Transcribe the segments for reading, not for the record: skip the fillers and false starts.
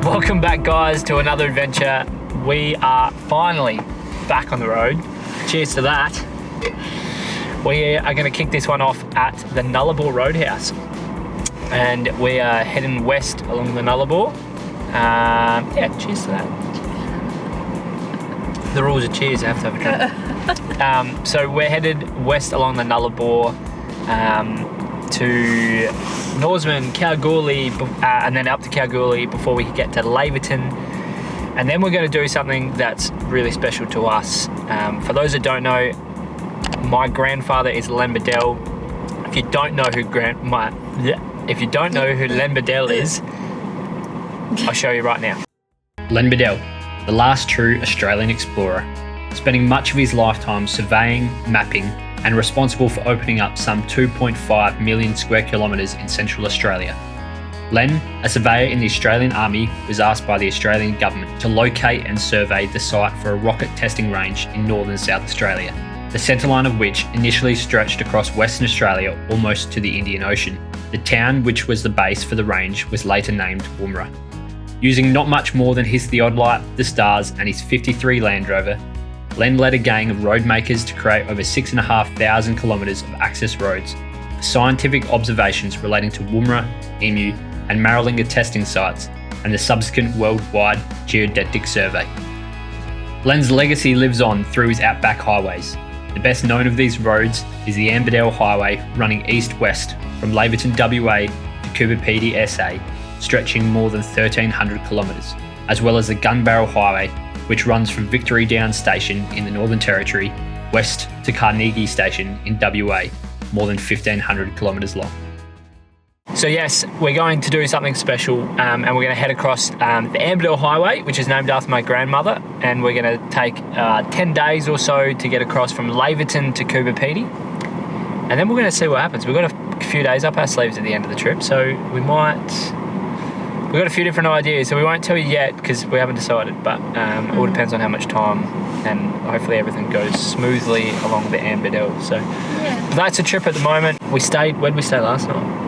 Welcome back, guys, to another adventure. We are finally back on the road. Cheers to that. We are going to kick this one off at the Nullarbor Roadhouse, and we are heading west along the Nullarbor. Yeah, cheers to that. The rules are cheers, I have to have a drink. So we're headed west along the Nullarbor to Norseman, Kalgoorlie, and then up to Kalgoorlie before we get to Laverton. And then we're going to do something that's really special to us. For those that don't know, my grandfather is Len Beadell. If you don't know who Len Beadell is, I'll show you right now. Len Beadell, the last true Australian explorer, spending much of his lifetime surveying, mapping, and responsible for opening up some 2.5 million square kilometres in Central Australia. Len, a surveyor in the Australian Army, was asked by the Australian government to locate and survey the site for a rocket testing range in northern South Australia, the centreline of which initially stretched across Western Australia almost to the Indian Ocean. The town which was the base for the range was later named Woomera. Using not much more than his theodolite, the stars, and his 53 Land Rover, Len led a gang of road makers to create over 6,500 kilometres of access roads for scientific observations relating to Woomera, Emu, and Maralinga testing sites, and the subsequent worldwide geodetic survey. Len's legacy lives on through his outback highways. The best known of these roads is the Anne Beadell Highway running east-west from Laverton, WA to Coober Pedy, SA, stretching more than 1,300 kilometres, as well as the Gun Barrel Highway, which runs from Victory Downs Station in the Northern Territory west to Carnegie Station in WA, more than 1,500 kilometres long. So yes, we're going to do something special, and we're going to head across the Anne Beadell Highway, which is named after my grandmother, and we're going to take 10 days or so to get across from Laverton to Coober Pedy, and then we're going to see what happens. We've got a few days up our sleeves at the end of the trip, so we've got a few different ideas, so we won't tell you yet because we haven't decided, but it all depends on how much time, and hopefully everything goes smoothly along the Anne Beadell. So yeah. That's a trip at the moment. Where'd we stay last night?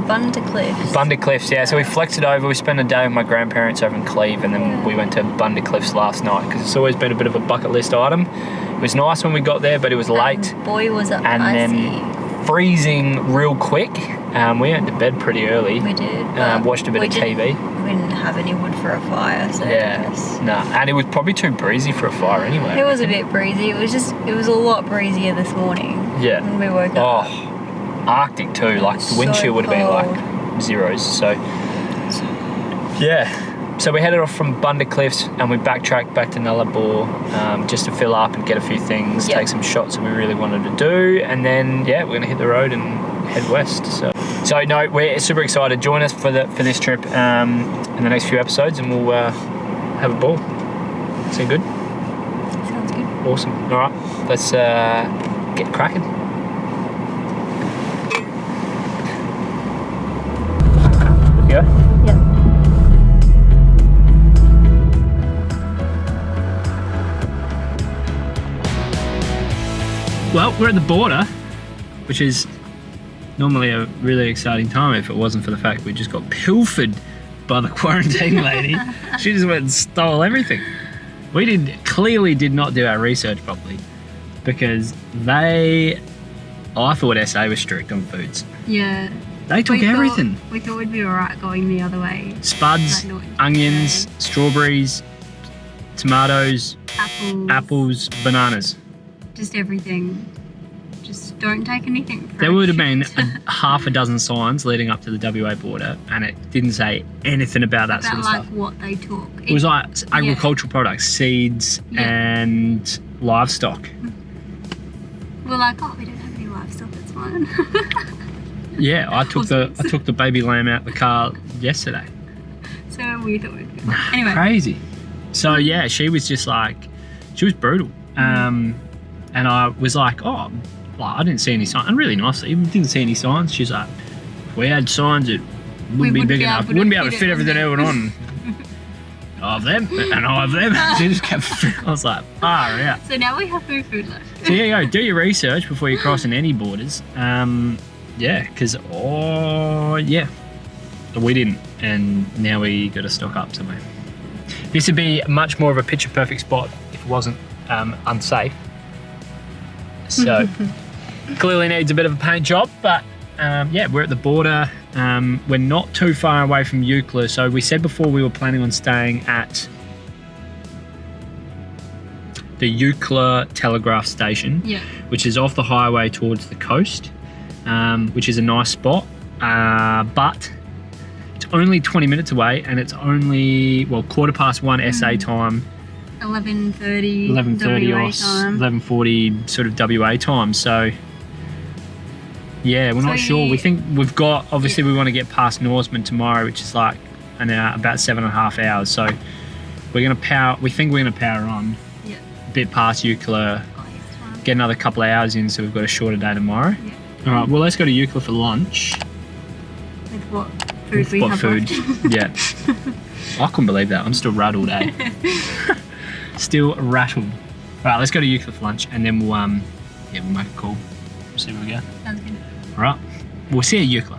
Bunda Cliffs. Bunda Cliffs, yeah. So we flexed it over. We spent a day with my grandparents over in Cleve, and then we went to Bunda Cliffs last night because it's always been a bit of a bucket list item. It was nice when we got there, but it was late. Boy, was it and icy. Then freezing real quick. We went to bed pretty early. We did. Watched a bit of TV. We didn't have any wood for a fire, so and it was probably too breezy for a fire anyway. It was a bit breezy. It was a lot breezier this morning. Yeah. When we woke up. Oh, Arctic too. Like the wind chill would have been like zeros. So yeah. So we headed off from Bunda Cliffs and we backtracked back to Nullarbor just to fill up and get a few things, take some shots that we really wanted to do, and then we're gonna hit the road and head west. So no, we're super excited. Join us for this trip in the next few episodes, and we'll have a ball. Sound good? Sounds good. Awesome. All right, let's get cracking. Go. Yep. Well, we're at the border which is normally a really exciting time if it wasn't for the fact we just got pilfered by the quarantine lady. She just went and stole everything. We clearly did not do our research properly, because I thought SA was strict on foods. Yeah. They took everything. We thought we'd be alright going the other way. Spuds, onions, strawberries, tomatoes, apples, bananas. Just everything. Just don't take anything fresh. There would have been half a dozen signs leading up to the WA border, and it didn't say anything about that sort of stuff. What they took. It was like agricultural products, seeds, and livestock. We're like, oh, we don't have any livestock, that's fine. Yeah, I took the baby lamb out the car yesterday. So we thought we'd go. Anyway. Crazy. So yeah, she was brutal. And I was like, oh, I didn't see any signs. And really nicely, didn't see any signs. She's like, if we had signs, it wouldn't be big enough. Wouldn't be able to fit everything on. Of them, and of them. She just kept. I was like, far out. So now we have no food left. So there you go. Do your research before you cross in any borders. Yeah, because we didn't, and now we got to stock up somewhere. This would be much more of a picture perfect spot if it wasn't unsafe. So clearly needs a bit of a paint job, but yeah, we're at the border. We're not too far away from Eucla. So we said before we were planning on staying at the Eucla Telegraph Station, which is off the highway towards the coast, which is a nice spot, but it's only 20 minutes away, and it's only 1:15 SA time. 11:30 WA time. 11:40 sort of WA time. So yeah, we're not sure. We think we've got, obviously we want to get past Norseman tomorrow, which is like an hour, about 7.5 hours. So we think we're gonna power on a bit past Eucla, get another couple of hours in, so we've got a shorter day tomorrow. All right, well, let's go to Eucla for lunch. With what food we have left. Yeah. I couldn't believe that. I'm still rattled, eh? Still rattled. All right, let's go to Eucla for lunch, and then we'll make a call. See where we go. Sounds good. All right, we'll see you at Eucla.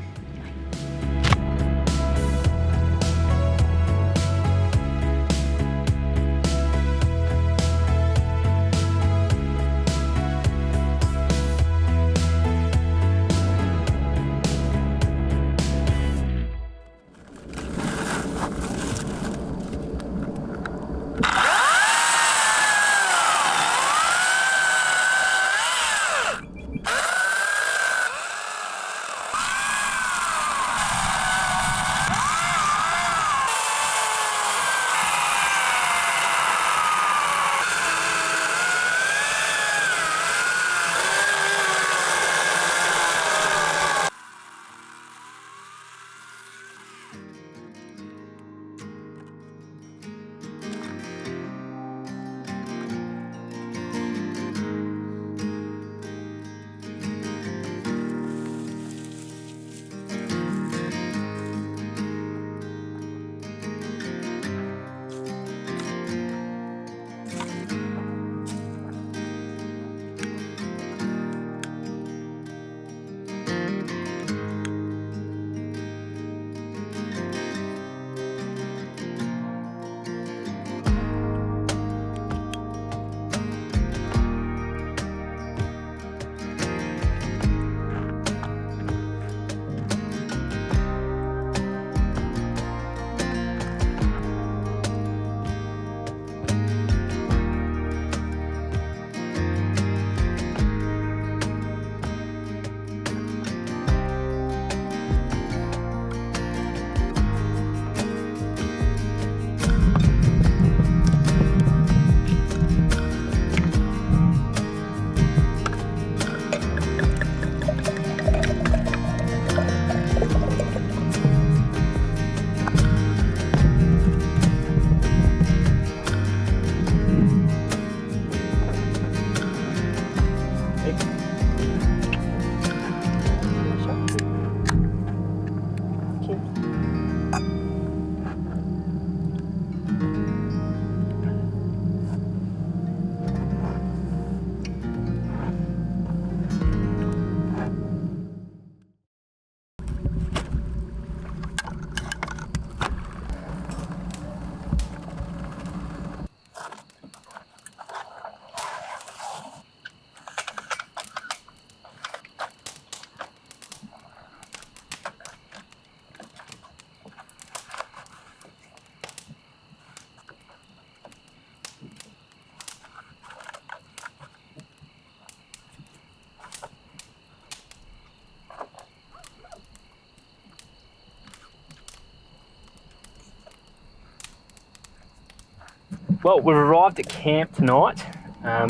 Well, we've arrived at camp tonight,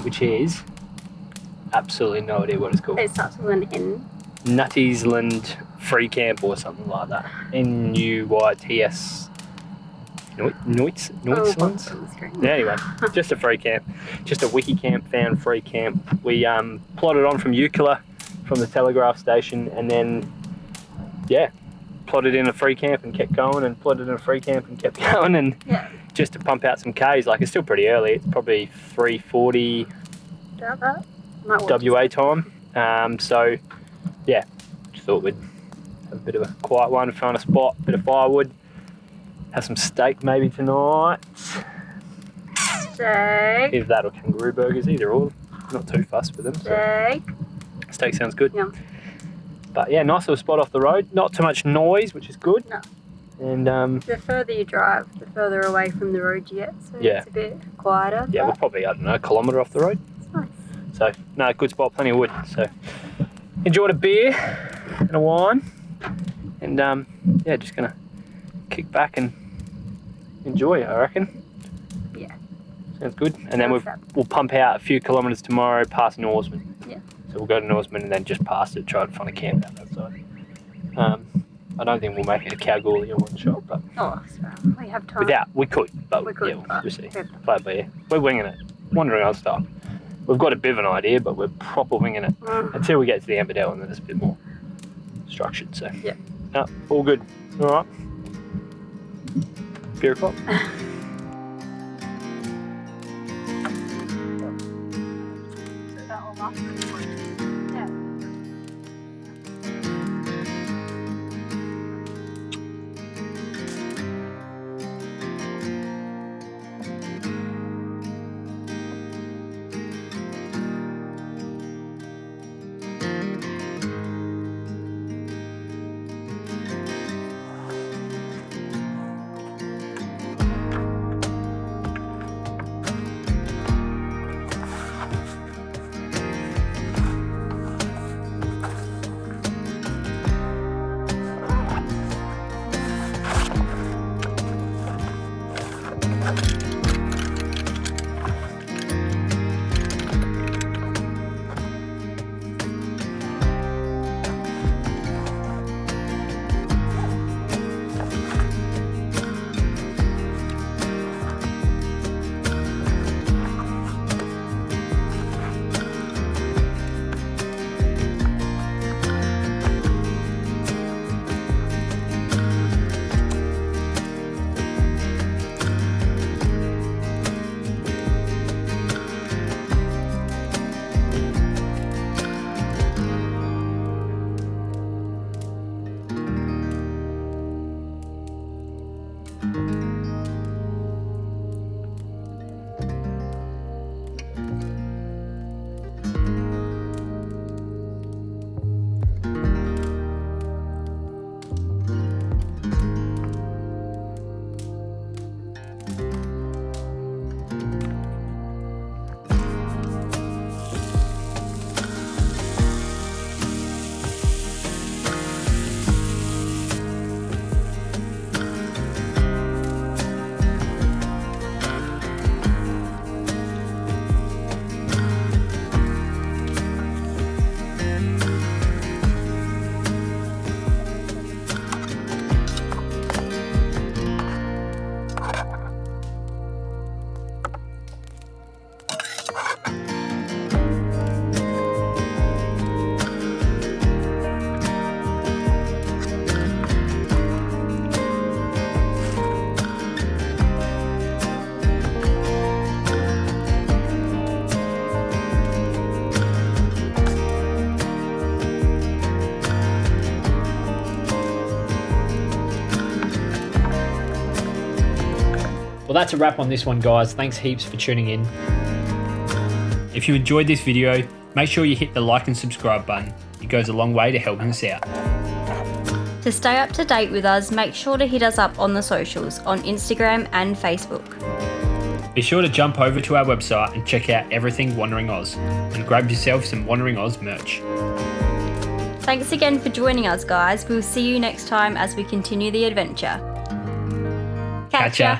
which is absolutely no idea what it's called. It starts with an N. Nuttiesland Free Camp or something like that. N-U-Y-T-S. Neutslands? Yeah, anyway, just a free camp. Just a wiki camp found free camp. We plodded on from Eucla, from the telegraph station, and then, yeah, plotted in a free camp and kept going, and plotted in a free camp and kept going, and just to pump out some Ks. Like, it's still pretty early. It's probably 3:40 WA time. So, yeah, just thought we'd have a bit of a quiet one, find a spot, bit of firewood, have some steak maybe tonight. Steak. Either that or kangaroo burgers, either or. Not too fussed with them. Steak. So. Steak sounds good. Yeah. But yeah, nice little spot off the road. Not too much noise, which is good. No. And the further you drive, the further away from the road you get. So it's a bit quieter. Yeah, we're probably, I don't know, a kilometre off the road. It's nice. So, no, good spot, plenty of wood. So, enjoyed a beer and a wine. And yeah, just going to kick back and enjoy, I reckon. Yeah. Sounds good. And then we'll pump out a few kilometres tomorrow past Norseman. Yeah. So we'll go to Norseman and then just past it, try to find a camp out that side. I don't think we'll make it to Kalgoorlie in one shot, but we have time. We could, but yeah, we'll see. Play it by ear. We're winging it. Wandering on stuff. We've got a bit of an idea, but we're proper winging it until we get to the Anne Beadell, and then it's a bit more structured. So yeah, no, all good. All right. Beer o'clock. Well, that's a wrap on this one, guys. Thanks heaps for tuning in. If you enjoyed this video, make sure you hit the like and subscribe button. It goes a long way to helping us out. To stay up to date with us, make sure to hit us up on the socials, on Instagram and Facebook. Be sure to jump over to our website and check out everything Wandering Oz, and grab yourself some Wandering Oz merch. Thanks again for joining us, guys. We'll see you next time as we continue the adventure. Catch ya!